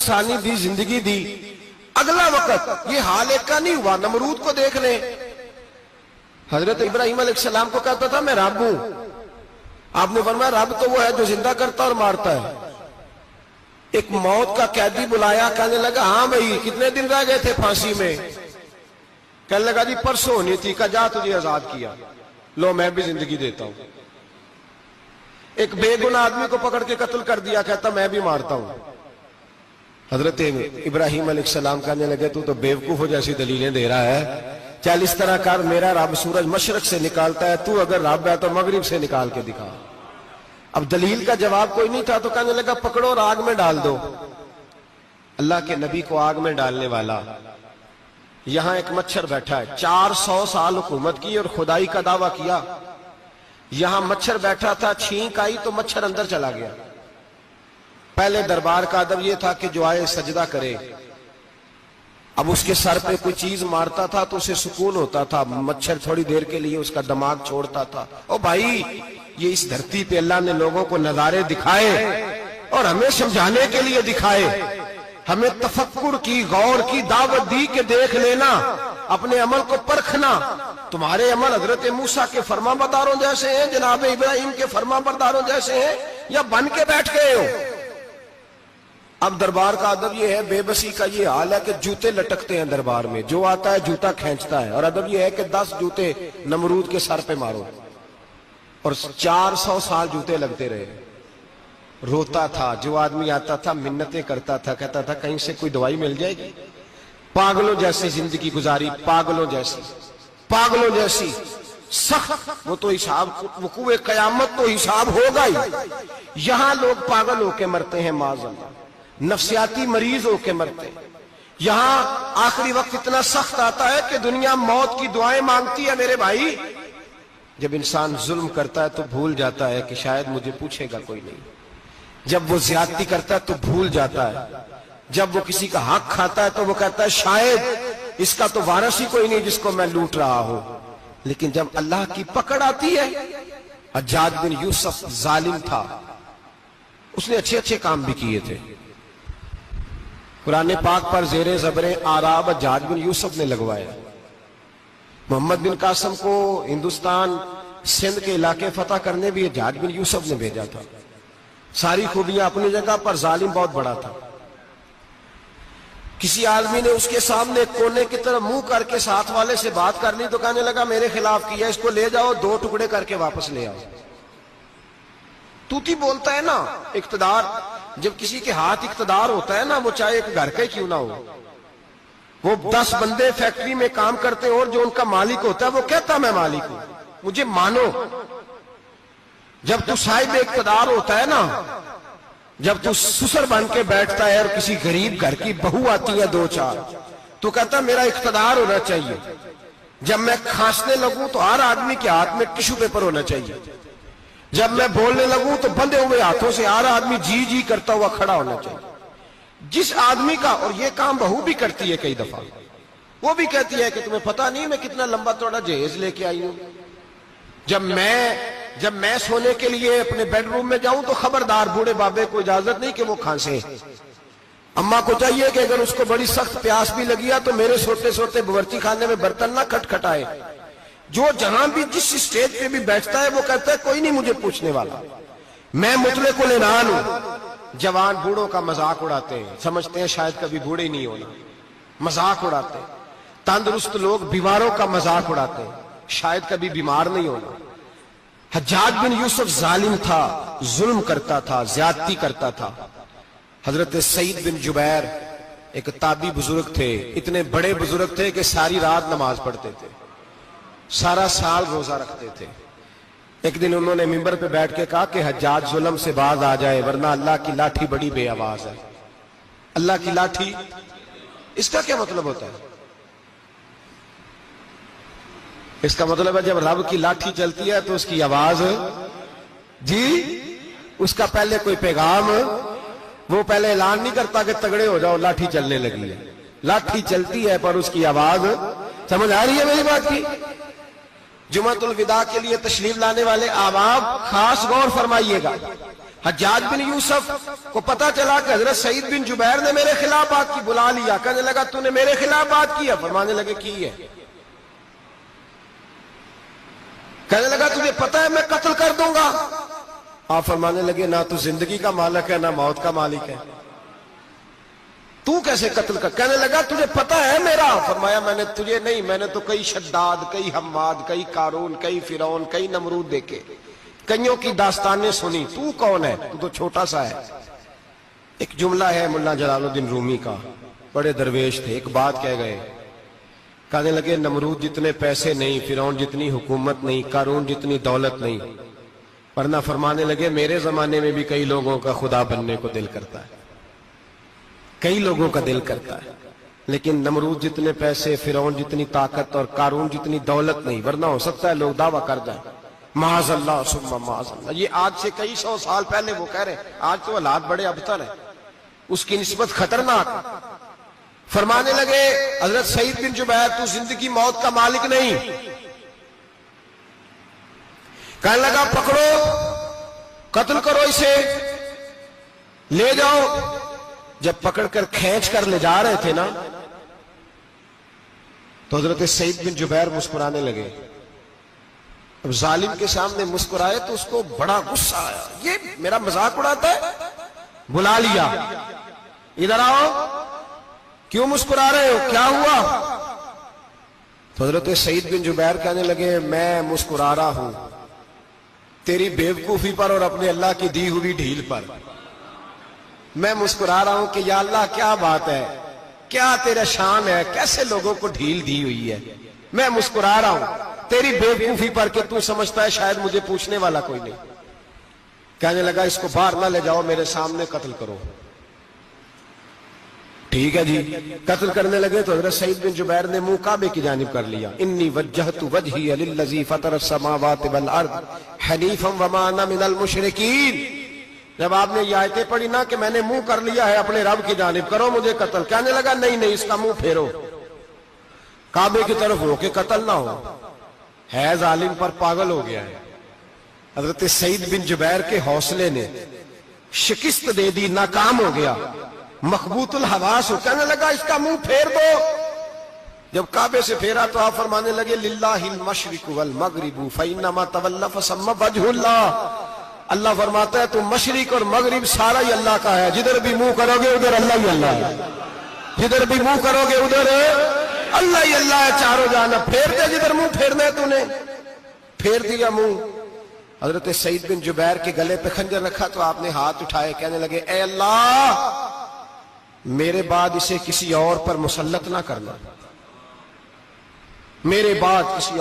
ثانی دی، زندگی دی، اگلا وقت یہ حال ایک کا نہیں ہوا۔ نمرود کو دیکھ لیں، حضرت ابراہیم علیہ السلام کو کہتا تھا میں رب ہوں، آپ نے فرمایا رب تو وہ ہے جو زندہ کرتا اور مارتا ہے۔ ایک موت کا قیدی بلایا، کہنے لگا ہاں بھائی کتنے دن رہ گئے تھے پھانسی میں؟ کہنے لگا جی پرسوں ہونی تھی، کہا جا تجھے آزاد کیا، لو میں بھی زندگی دیتا ہوں۔ ایک بے گناہ آدمی کو پکڑ کے قتل کر دیا، کہتا میں بھی مارتا ہوں۔ حضرت ابراہیم علیہ السلام کہنے لگے تو بیوقوفوں جیسی دلیلیں دے رہا ہے، چل اس طرح کر، میرا رب سورج مشرق سے نکالتا ہے، تو اگر رب ہے تو مغرب سے نکال کے دکھا۔ اب دلیل کا جواب کوئی نہیں تھا تو کہنے لگا پکڑو اور آگ میں ڈال دو۔ اللہ کے نبی کو آگ میں ڈالنے والا، یہاں ایک مچھر بیٹھا ہے، 400 سال حکومت کی اور خدائی کا دعویٰ کیا، یہاں مچھر بیٹھا تھا، چھینک آئی تو مچھر اندر چلا گیا۔ پہلے دربار کا ادب یہ تھا کہ جو آئے سجدہ کرے، اب اس کے سر پہ کوئی چیز مارتا تھا تو اسے سکون ہوتا تھا، مچھر تھوڑی دیر کے لیے اس کا دماغ چھوڑتا تھا۔ او بھائی یہ اس دھرتی پہ اللہ نے لوگوں کو نظارے دکھائے اور ہمیں سمجھانے کے لیے دکھائے، ہمیں تفکر کی، غور کی دعوت دی کہ دیکھ لینا، اپنے عمل کو پرکھنا۔ تمہارے عمل حضرت موسیٰ کے فرما برداروں جیسے ہیں، جناب ابراہیم کے فرما برداروں جیسے ہیں، یا بن کے بیٹھ گئے ہو؟ اب دربار کا ادب یہ ہے، بے بسی کا یہ حال ہے کہ جوتے لٹکتے ہیں دربار میں، جو آتا ہے جوتا کھینچتا ہے، اور ادب یہ ہے کہ 10 جوتے نمرود کے سر پہ مارو، اور 400 سال جوتے لگتے رہے۔ روتا تھا، جو آدمی آتا تھا منتیں کرتا تھا، کہتا تھا کہیں سے کوئی دوائی مل جائے گی۔ پاگلوں جیسی زندگی گزاری، پاگلوں جیسی سخت، وہ تو حساب، وقوع قیامت تو حساب ہوگا ہی۔ یہاں لوگ پاگل ہو کے مرتے ہیں، معاذ اللہ، نفسیاتی مریض ہو کے مرتے ہیں۔ یہاں آخری وقت اتنا سخت آتا ہے کہ دنیا موت کی دعائیں مانگتی ہے۔ میرے بھائی جب انسان ظلم کرتا ہے تو بھول جاتا ہے کہ شاید مجھے پوچھے گا کوئی نہیں، جب وہ زیادتی کرتا ہے تو بھول جاتا ہے، جب وہ کسی کا حق کھاتا ہے تو وہ کہتا ہے شاید اس کا تو وارث ہی کوئی نہیں جس کو میں لوٹ رہا ہوں۔ لیکن جب اللہ کی پکڑ آتی ہے، حجاج بن یوسف ظالم تھا، اس نے اچھے کام بھی کیے تھے۔ قرآن پاک پر زیر زبر آراب حجاج بن یوسف نے لگوایا۔ محمد بن قاسم کو ہندوستان سندھ کے علاقے فتح کرنے بھی حجاج بن یوسف نے بھیجا تھا۔ ساری خوبیاں اپنی جگہ پر، ظالم بہت بڑا تھا۔ کسی آدمی نے اس کے سامنے کونے کی طرف منہ کر کے ساتھ والے سے بات کر لی تو کہنے لگا میرے خلاف کیا، اس کو لے جاؤ، 2 ٹکڑے کر کے واپس لے آؤ۔ توتی بولتا ہے نا، اقتدار، جب کسی کے ہاتھ اقتدار ہوتا ہے نا، وہ چاہے ایک گھر کا کیوں نہ ہو، وہ 10 بندے فیکٹری میں کام کرتے ہیں اور جو ان کا مالک ہوتا ہے وہ کہتا میں مالک ہوں، مجھے مانو۔ جب تو صاحب اقتدار ہوتا ہے نا، جب تو سسر بن کے بیٹھتا ہے اور کسی غریب گھر کی بہو آتی ہے 2-4 تو کہتا میرا اقتدار ہونا چاہیے، جب میں کھانسنے لگوں تو ہر آدمی کے ہاتھ میں ٹشو پیپر ہونا چاہیے، جب میں بولنے لگوں تو بندھے ہوئے ہاتھوں سے ہر آدمی جی جی کرتا ہوا کھڑا ہونا چاہیے۔ جس آدمی کا، اور یہ کام بہو بھی کرتی ہے کئی دفعہ، وہ بھی کہتی ہے کہ تمہیں پتا نہیں میں کتنا لمبا چوڑا جہیز لے کے آئی ہوں، جب میں سونے کے لیے اپنے بیڈ روم میں جاؤں تو خبردار بوڑھے بابے کو اجازت نہیں کہ وہ کھانسے۔ اماں کو چاہیے کہ اگر اس کو بڑی سخت پیاس بھی لگی ہے تو میرے سوتے باورچی خانے میں برتن نہ کھٹکھٹائے۔ جو جہاں بھی جس اسٹیج پہ بھی بیٹھتا ہے وہ کہتا ہے کوئی نہیں مجھے پوچھنے والا، میں مطلق العنان ہوں۔ جوان بوڑھوں کا مذاق اڑاتے ہیں، سمجھتے ہیں شاید کبھی بوڑھے نہیں ہونا، مذاق اڑاتے ہیں۔ تندرست لوگ بیماروں کا مذاق اڑاتے ہیں، شاید کبھی بیمار نہیں ہونا۔ حجاج بن یوسف ظالم تھا، ظلم کرتا تھا، زیادتی کرتا تھا۔ حضرت سعید بن جبیر ایک تابعی بزرگ تھے، اتنے بڑے بزرگ تھے کہ ساری رات نماز پڑھتے تھے، سارا سال روزہ رکھتے تھے۔ ایک دن انہوں نے منبر پہ بیٹھ کے کہا کہ حجاج ظلم سے باز آ جائے ورنہ اللہ کی لاٹھی بڑی بے آواز ہے۔ اللہ کی لاٹھی، اس کا کیا مطلب ہوتا ہے؟ اس کا مطلب ہے جب رب کی لاٹھی چلتی ہے تو اس کی آواز، جی اس کا پہلے کوئی پیغام، وہ پہلے اعلان نہیں کرتا کہ تگڑے ہو جاؤ لاٹھی چلنے لگی ہے، لاٹھی چلتی ہے پر اس کی آواز، سمجھ آ رہی ہے میری بات کی؟ جمعۃ الوداع کے لیے تشریف لانے والے احباب خاص غور فرمائیے گا، حجاج بن یوسف کو پتا چلا کہ حضرت سعید بن جبیر نے میرے خلاف بات کی، بلا لیا، کہنے لگا تو نے میرے خلاف بات کی ہے؟ فرمانے لگے کی ہے۔ کہنے لگا تجھے پتا ہے میں قتل کر دوں گا؟ آپ فرمانے لگے نہ تو زندگی کا مالک ہے نہ موت کا مالک ہے، تو کیسے قتل کر؟ کہنے لگا تجھے پتا ہے میرا؟ فرمایا میں نے تجھے نہیں، میں نے تو کئی شداد، کئی حماد، کئی قارون، کئی فرعون، کئی نمرود دیکھے، کئیوں کی داستانیں سنی، تو کون ہے؟ تو چھوٹا سا ہے۔ ایک جملہ ہے ملا جلال الدین رومی کا، بڑے درویش تھے، ایک بات کہہ گئے، کہنے لگے نمرود جتنے پیسے نہیں، فرعون جتنی حکومت نہیں، قارون جتنی دولت نہیں، ورنہ فرمانے لگے میرے زمانے میں بھی کئی لوگوں کا خدا بننے کو دل کرتا ہے، کئی لوگوں کا دل کرتا ہے، لیکن نمرود جتنے پیسے، فرعون جتنی طاقت اور قارون جتنی دولت نہیں، ورنہ ہو سکتا ہے لوگ دعویٰ کر جائیں معاذ اللہ ثم معاذ اللہ۔ یہ آج سے کئی سو سال پہلے وہ کہہ رہے ہیں، آج تو حالات بڑے ابتر ہیں، اس کی نسبت خطرناک۔ فرمانے لگے حضرت سعید بن جبیر تو زندگی موت کا مالک نہیں۔ کہنے لگا پکڑو، قتل کرو اسے، لے جاؤ۔ جب پکڑ کر کھینچ کر لے جا رہے تھے نا، تو حضرت سعید بن جبیر مسکرانے لگے۔ اب ظالم کے سامنے مسکرائے تو اس کو بڑا غصہ آیا، یہ میرا مذاق اڑاتا ہے؟ بلا لیا، ادھر آؤ، کیوں مسکرا رہے ہو، کیا ہوا؟ تو حضرت سعید بن جبیر کہنے لگے میں مسکرا رہا ہوں تیری بیوقوفی پر اور اپنے اللہ کی دی ہوئی ڈھیل پر۔ میں مسکرا رہا ہوں کہ یا اللہ کیا بات ہے، کیا تیرا شان ہے، کیسے لوگوں کو ڈھیل دی ہوئی ہے۔ میں مسکرا رہا ہوں تیری بیوقوفی پر کہ تو سمجھتا ہے شاید مجھے پوچھنے والا کوئی نہیں۔ کہنے لگا اس کو باہر نہ لے جاؤ، میرے سامنے قتل کرو۔ ٹھیک ہے جی، قتل کرنے لگے تو حضرت سعید بن جبیر نے منہ کعبے کی جانب کر لیا، انی وجہت وجہی للذی فطر السماوات والارض حنیفا وما انا من المشرکین۔ جب آپ نے یہ آیتیں پڑھی نا کہ میں نے منہ کر لیا ہے اپنے رب کی جانب، کرو مجھے قتل، کہنے لگا نہیں نہیں، اس کا منہ پھیرو، کعبے کی طرف ہو کے قتل نہ ہو، ہے ظالم پر پاگل ہو گیا ہے۔ حضرت سعید بن جبیر کے حوصلے نے شکست دے دی، ناکام ہو گیا، مخبوط الحواس ہو، کہنے لگا اس کا منہ پھیر دو۔ جب کعبے سے پھیرا تو آپ فرمانے لگے للہ المشرق والمغرب فإنما تولى فثم وجه اللہ۔ اللہ فرماتا ہے تو مشرق اور مغرب سارا ہی اللہ کا ہے، جدھر بھی منہ کرو گے ادھر اللہ ہی اللہ ہے، جدھر بھی منہ کرو گے ادھر اللہ ہی اللہ ہے، چاروں جانب۔ پھیر دے جدھر منہ پھیرنا ہے تو نے، پھیر دیا منہ۔ حضرت سعید بن جبیر کے گلے پہ خنجر رکھا تو آپ نے ہاتھ اٹھائے، کہنے لگے اے اللہ میرے بعد اسے کسی اور پر مسلط نہ کرنا، میرے بعد کسی